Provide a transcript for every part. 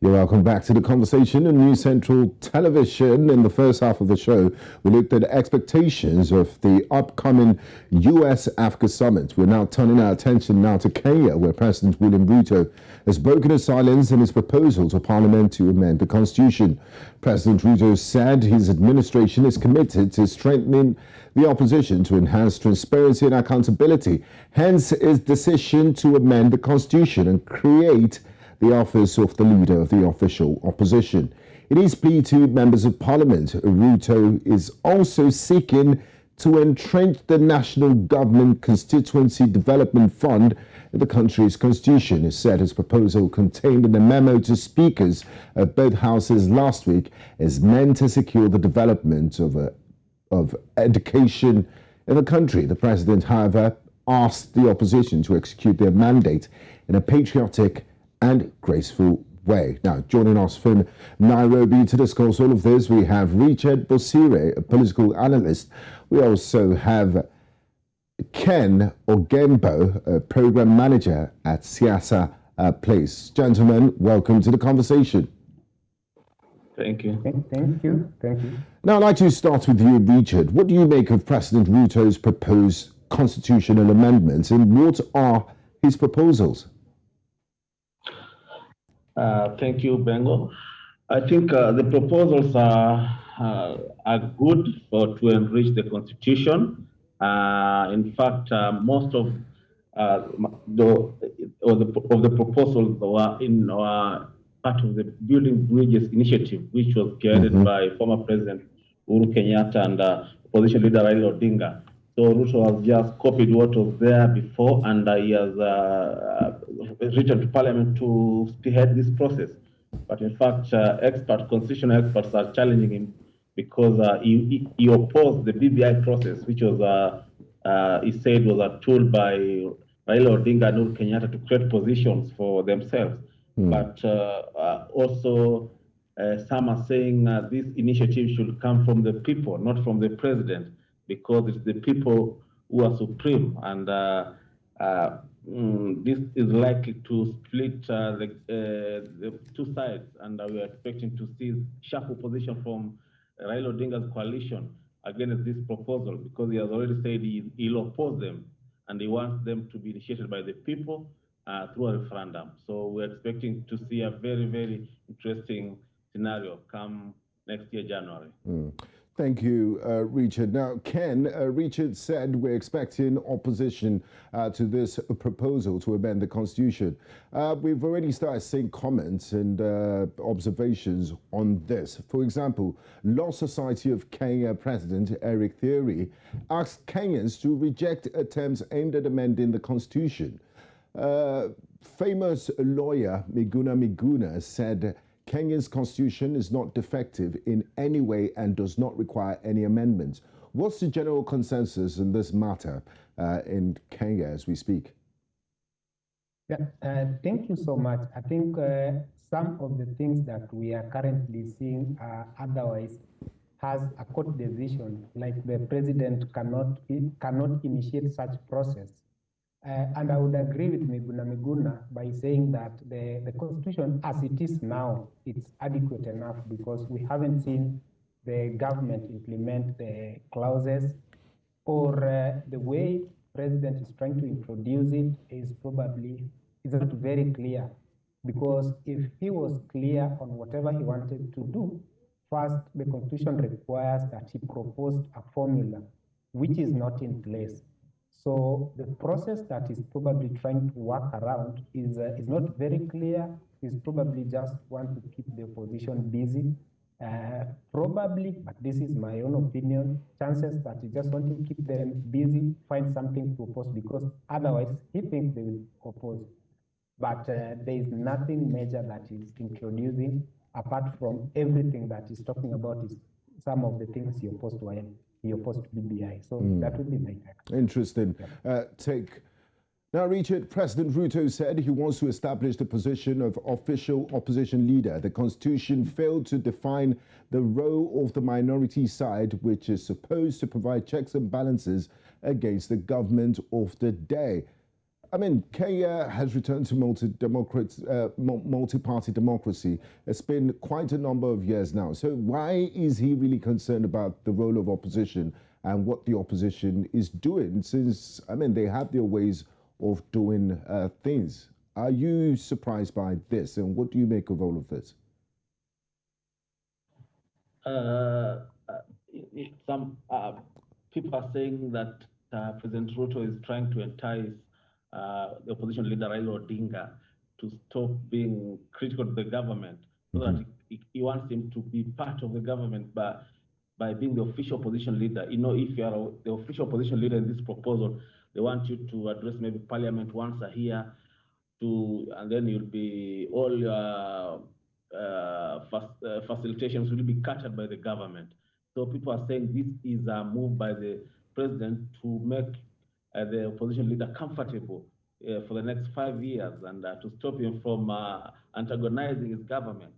You're welcome back to the conversation on News Central Television. In the first half of the show, we looked at expectations of the upcoming US-Africa summit. We're now turning our attention now to Kenya, where President William Ruto has broken his silence in his proposal to Parliament to amend the Constitution. President Ruto said his administration is committed to strengthening the opposition to enhance transparency and accountability. Hence, his decision to amend the Constitution and create the office of the leader of the official opposition. In his plea to members of parliament, Ruto is also seeking to entrench the National Government Constituency Development Fund in the country's constitution. He said his proposal, contained in a memo to speakers of both houses last week, is meant to secure the development of education in the country. The president, however, asked the opposition to execute their mandate in a patriotic and graceful way. Now, joining us from Nairobi to discuss all of this, we have Richard Bosire, a political analyst. We also have Ken Ogembo, a program manager at Siasa Place. Gentlemen, welcome to the conversation. Thank you. Thank you. Now, I'd like to start with you, Richard. What do you make of President Ruto's proposed constitutional amendments, and what are his proposals? Thank you, Bengo. I think the proposals are good to enrich the constitution. In fact, most of the proposals were in part of the Building Bridges initiative, which was guided by former President Uhuru Kenyatta and opposition leader Raila Odinga. So Ruto has just copied what was there before, and he has written to Parliament to spearhead this process. But in fact, constitutional experts are challenging him because he opposed the BBI process, which was, he said, was a tool by Raila Odinga and Uhuru Kenyatta to create positions for themselves. But also, some are saying this initiative should come from the people, not from the president, because it's the people who are supreme, and this is likely to split the two sides, and we are expecting to see sharp opposition from Raila Odinga's coalition against this proposal, because he has already said he'll oppose them, and he wants them to be initiated by the people through a referendum. So we're expecting to see a very, very interesting scenario come next year, January. Thank you, Richard. Now, Ken, Richard said we're expecting opposition to this proposal to amend the Constitution. We've already started seeing comments and observations on this. For example, Law Society of Kenya President Eric Theory asked Kenyans to reject attempts aimed at amending the Constitution. Famous lawyer Miguna said Kenya's constitution is not defective in any way and does not require any amendments. What's the general consensus in this matter in Kenya as we speak? Yeah, thank you so much. I think some of the things that we are currently seeing otherwise has a court decision, like the president cannot initiate such process. And I would agree with Miguna by saying that the Constitution as it is now, it's adequate enough, because we haven't seen the government implement the clauses, or the way President is trying to introduce it is not very clear. Because if he was clear on whatever he wanted to do, first, the Constitution requires that he proposed a formula, which is not in place. So the process that is probably trying to work around is not very clear. Is probably just want to keep the opposition busy. Probably, but this is my own opinion, chances that he just want to keep them busy, find something to oppose, because otherwise he thinks they will oppose. But there is nothing major that is introducing, apart from everything that he's talking about is some of the things he opposed to him. He opposed to BBI. So that would be my take. Interesting take. Now, Richard, President Ruto said he wants to establish the position of official opposition leader. The Constitution failed to define the role of the minority side, which is supposed to provide checks and balances against the government of the day. I mean, Kenya has returned to multi-party democracy. It's been quite a number of years now. So why is he really concerned about the role of opposition and what the opposition is doing? Since, I mean, they have their ways of doing things. Are you surprised by this? And what do you make of all of this? Some people are saying that President Ruto is trying to entice the opposition leader Raila Odinga to stop being critical of the government, so that he wants him to be part of the government by being the official opposition leader. You know, if you are the official opposition leader in this proposal, they want you to address maybe parliament once a year, and then you'll be all your facilitations will be catered by the government. So people are saying this is a move by the president to make the opposition leader comfortable for the next 5 years, and to stop him from antagonizing his government.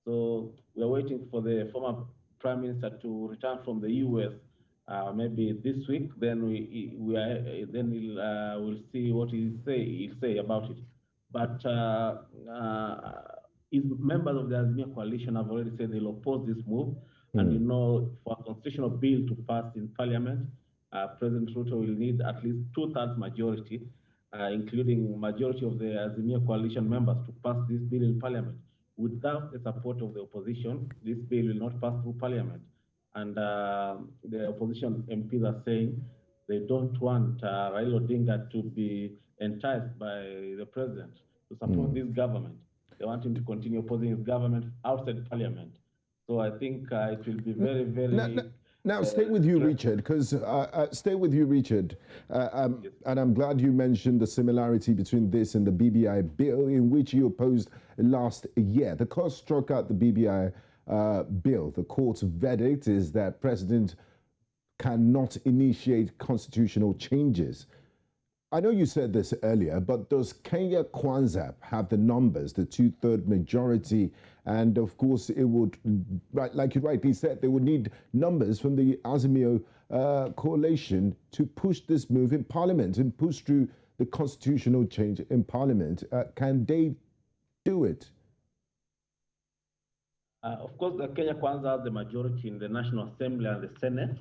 So we're waiting for the former prime minister to return from the US maybe this week. Then we'll see what he'll say about it. But members of the Azimia coalition have already said they'll oppose this move. And you know, for a constitutional bill to pass in parliament, President Ruto will need at least 2/3 majority, including majority of the Azimia coalition members, to pass this bill in parliament. Without the support of the opposition, this bill will not pass through parliament. And the opposition MPs are saying they don't want Raila Odinga to be enticed by the president to support this government. They want him to continue opposing his government outside parliament. So I think it will be very, very... Now, stay with you, Richard, because stay with you, Richard. Yes. And I'm glad you mentioned the similarity between this and the BBI bill, in which you opposed last year. The court struck out the BBI bill. The court's verdict is that President cannot initiate constitutional changes. I know you said this earlier, but does Kenya Kwanza have the numbers, the 2/3 majority? And of course, it would, like you rightly said, they would need numbers from the Azimio coalition to push this move in parliament and push through the constitutional change in parliament. Can they do it? Of course, Kenya Kwanza has the majority in the National Assembly and the Senate.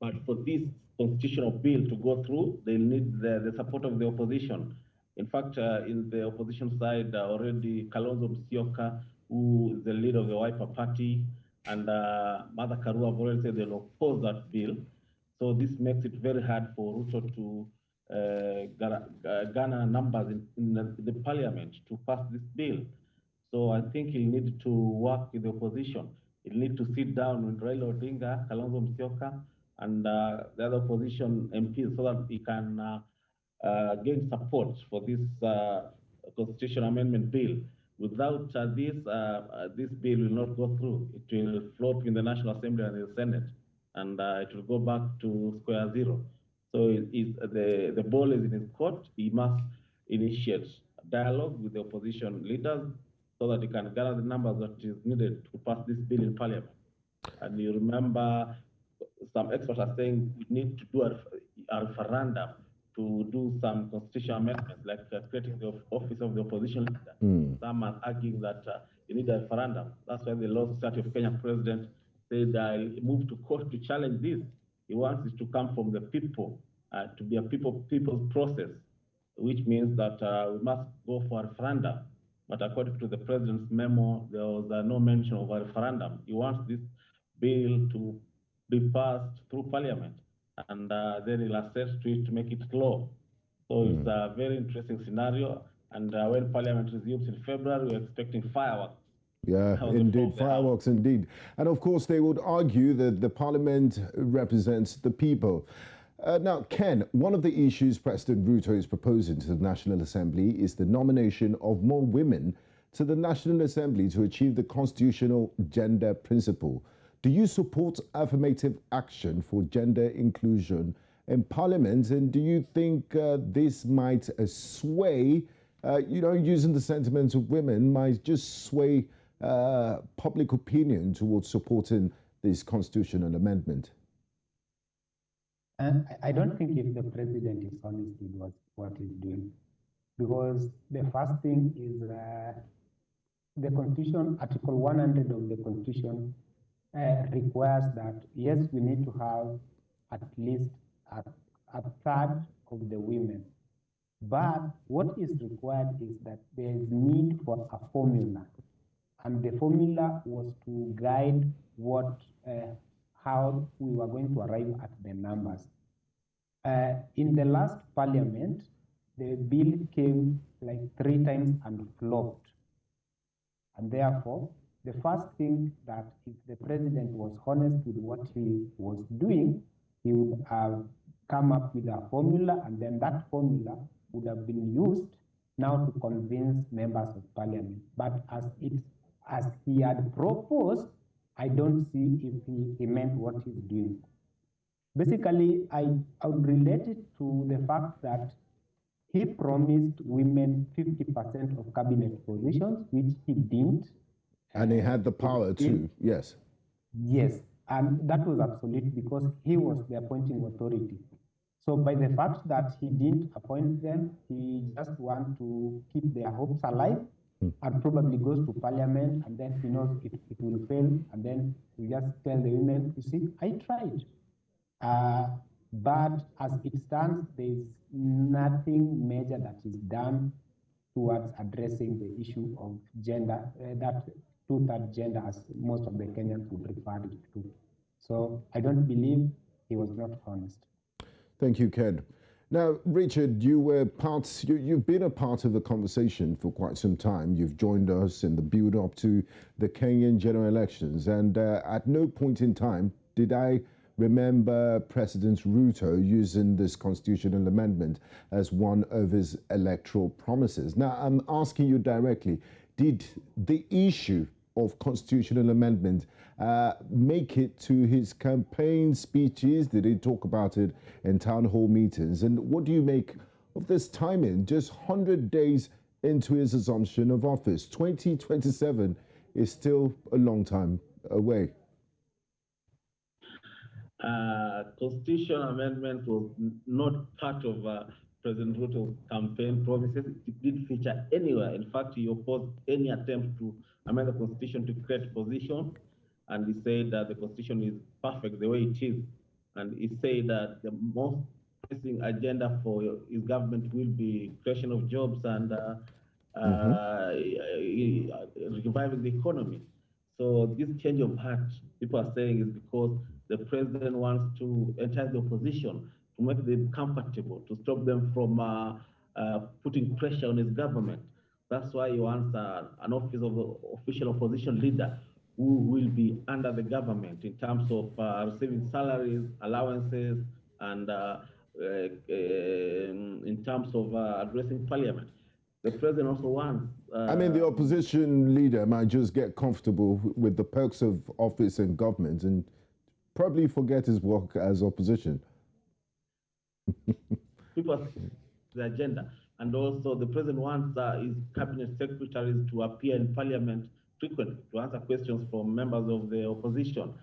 But for this constitutional bill to go through, they need the support of the opposition. In fact, in the opposition side, already Kalonzo Musyoka, who is the leader of the Wiper Party, and Martha Karua have already said they'll oppose that bill. So this makes it very hard for Ruto to garner numbers in the parliament to pass this bill. So I think he'll need to work with the opposition. He'll need to sit down with Raila Odinga, Kalonzo Musyoka, and the other opposition MPs, so that he can gain support for this constitutional amendment bill. Without this bill will not go through. It will flop in the National Assembly and the Senate, and it will go back to square zero. So the ball is in his court. He must initiate dialogue with the opposition leaders so that he can gather the numbers that is needed to pass this bill in parliament. And you remember, some experts are saying we need to do a referendum to do some constitutional amendments, like creating the office of the opposition leader. Some are arguing that you need a referendum. That's why the Law Society of Kenya president said he moved to court to challenge this. He wants it to come from the people, to be a people's process, which means that we must go for a referendum. But according to the president's memo, there was no mention of a referendum. He wants this bill to be passed through parliament, and then he'll assess to it to make it law. So it's a very interesting scenario. And when parliament resumes in February, we're expecting fireworks. Yeah, indeed, fireworks indeed. And of course, they would argue that the parliament represents the people. Now, Ken, one of the issues President Ruto is proposing to the National Assembly is the nomination of more women to the National Assembly to achieve the constitutional gender principle. Do you support affirmative action for gender inclusion in Parliament? And do you think this might sway, using the sentiments of women, might just sway public opinion towards supporting this constitutional amendment? And I don't think if the president is honest with what he's doing, because the first thing is the Constitution, Article 100 of the Constitution requires that, yes, we need to have at least a third of the women. But what is required is that there is need for a formula. And the formula was to guide how we were going to arrive at the numbers. In the last parliament, the bill came like 3 times and flopped. And therefore, the first thing that if the president was honest with what he was doing, he would have come up with a formula, and then that formula would have been used now to convince members of parliament. But as he had proposed, I don't see if he meant what he's doing. Basically, I would relate it to the fact that he promised women 50% of cabinet positions, which he didn't. And he had the power too, yes. Yes, and that was absolute because he was the appointing authority. So by the fact that he didn't appoint them, he just wants to keep their hopes alive and probably goes to parliament, and then he knows it will fail, and then he just tell the women, you see, I tried. But as it stands, there is nothing major that is done towards addressing the issue of gender, that two-third gender, as most of the Kenyans would refer it to. So I don't believe he was not honest. Thank you, Ken. Now, Richard, you've been a part of the conversation for quite some time. You've joined us in the build-up to the Kenyan general elections, and at no point in time did I remember President Ruto using this constitutional amendment as one of his electoral promises. Now, I'm asking you directly, did the issue of constitutional amendment make it to his campaign speeches? Did he talk about it in town hall meetings? And what do you make of this timing, just 100 days into his assumption of office? 2027 is still a long time away. Constitutional amendment was not part of President Ruto's campaign promises. It didn't feature anywhere. In fact, he opposed any attempt to amend the constitution to create position, and he said that the constitution is perfect the way it is. And he said that the most pressing agenda for his government will be creation of jobs and reviving the economy. So this change of heart, people are saying, is because the president wants to entice the opposition, to make them comfortable, to stop them from putting pressure on his government. That's why he wants an office of official opposition leader who will be under the government in terms of receiving salaries, allowances, and in terms of addressing parliament. The president also wants... I mean, the opposition leader might just get comfortable with the perks of office and government and probably forget his work as opposition. People the agenda. And also the president wants his cabinet secretaries to appear in parliament frequently to answer questions from members of the opposition.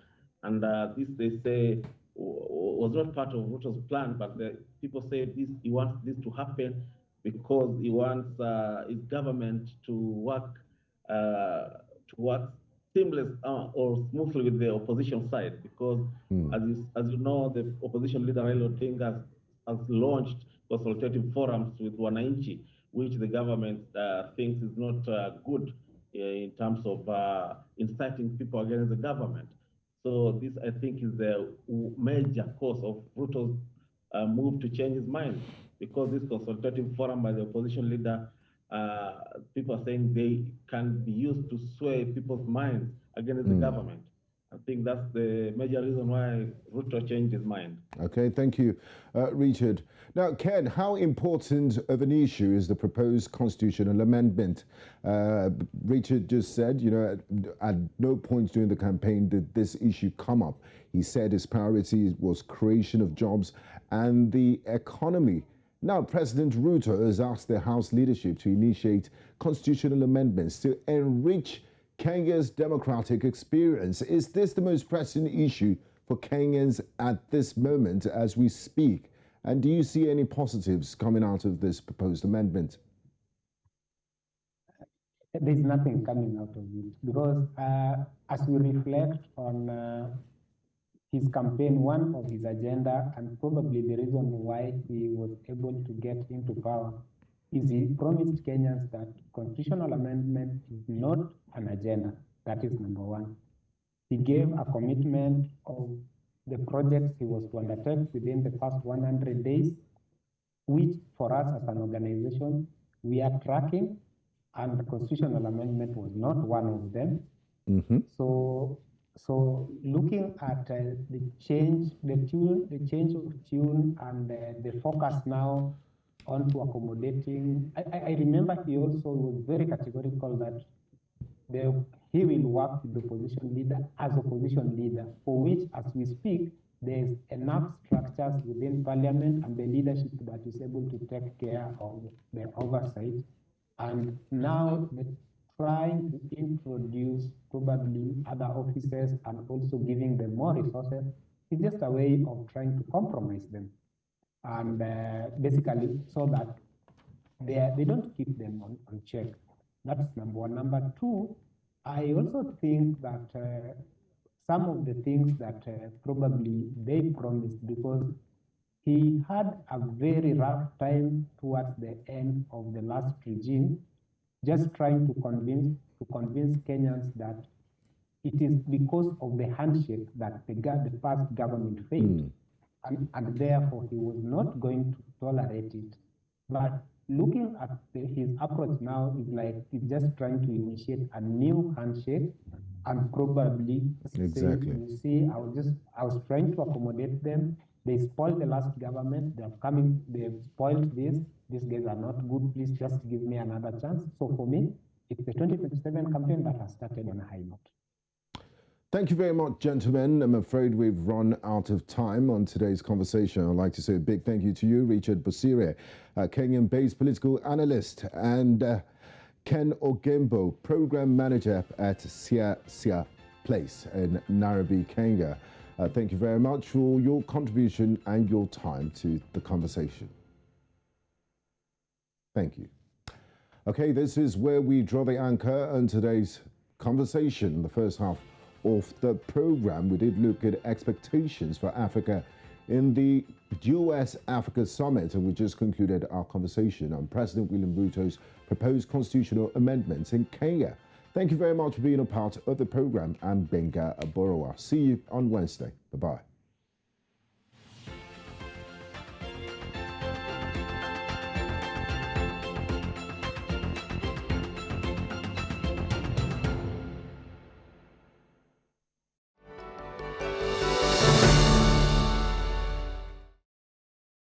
And this, they say, was not part of Ruto's plan, but the people say he wants this to happen because he wants his government to work seamless or smoothly with the opposition side. Because as you know, the opposition leader Raila Odinga has launched consultative forums with Wananchi, which the government thinks is not good in terms of inciting people against the government. So this, I think, is the major cause of Ruto's move to change his mind, because this consultative forum by the opposition leader, people are saying they can be used to sway people's minds against the government. I think that's the major reason why Ruto changed his mind. Okay, thank you, Richard. Now, Ken, how important of an issue is the proposed constitutional amendment? Richard just said, you know, at no point during the campaign did this issue come up. He said his priority was creation of jobs and the economy. Now, President Ruto has asked the House leadership to initiate constitutional amendments to enrich Kenya's democratic experience. Is this the most pressing issue for Kenyans at this moment as we speak? And do you see any positives coming out of this proposed amendment? there's nothing coming out of it because as we reflect on his campaign, one of his agenda, and probably the reason why he was able to get into power, is he promised Kenyans that constitutional amendment is not an agenda. That is number one. He gave a commitment of the projects he was to undertake within the first 100 days, which for us as an organization, we are tracking, and the constitutional amendment was not one of them. So looking at the change of tune and the focus now onto accommodating, I remember he also was very categorical that he will work with the opposition leader as opposition leader, for which, as we speak, there's enough structures within parliament and the leadership that is able to take care of the oversight. And now trying to introduce probably other officers and also giving them more resources is just a way of trying to compromise them. And basically so that they don't keep them on check. That's number one. Number two, I also think that some of the things that probably they promised, because he had a very rough time towards the end of the last regime, just trying to convince Kenyans that it is because of the handshake that the past government failed, and therefore he was not going to tolerate it. But looking at his approach now is like he's just trying to initiate a new handshake, and probably exactly. You see, I was trying to accommodate them. They spoiled the last government. They've spoiled this. These guys are not good. Please just give me another chance. So for me, it's the 2027 campaign that has started on a high note. Thank you very much, gentlemen. I'm afraid we've run out of time on today's conversation. I'd like to say a big thank you to you, Richard Bosire, Kenyan-based political analyst, and Ken Ogembo, program manager at Siasa Place in Nairobi, Kenya. Thank you very much for your contribution and your time to the conversation. Thank you. Okay, this is where we draw the anchor on today's conversation. In the first half of the program, we did look at expectations for Africa in the US-Africa Summit, and we just concluded our conversation on President William Ruto's proposed constitutional amendments in Kenya. Thank you very much for being a part of the program. I'm Gbenga Aborowa. See you on Wednesday. Bye-bye.